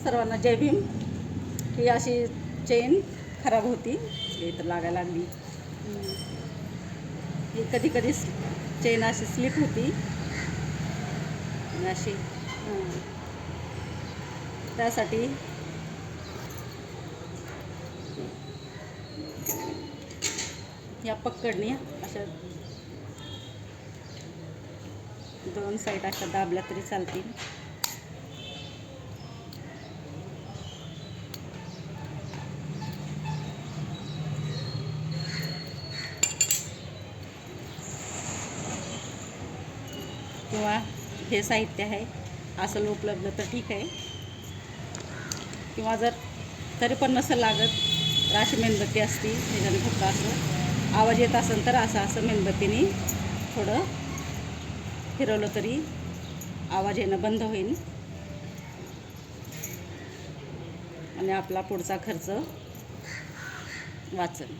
सर्वांना जय भीम. ही अशी चेन खराब होती, इथं लागायला लागली. ही कधी कधी चेन अशी स्लिप होती अशी. त्यासाठी या पकडणी अशा दोन साईड अशा दाबल्या तरी चालतील. किंवा हे साहित्य आहे असं उपलब्ध तर ठीक आहे, किंवा जर तरी पण नसेल लागत तर अशी मेणबत्ती असती, त्याच्याने फक्त असं आवाज येत असेल तर असं मेणबत्तीने थोडं फिरवलं तरी आवाज येणं बंद होईल आणि आपला पुढचा खर्च वाचेल.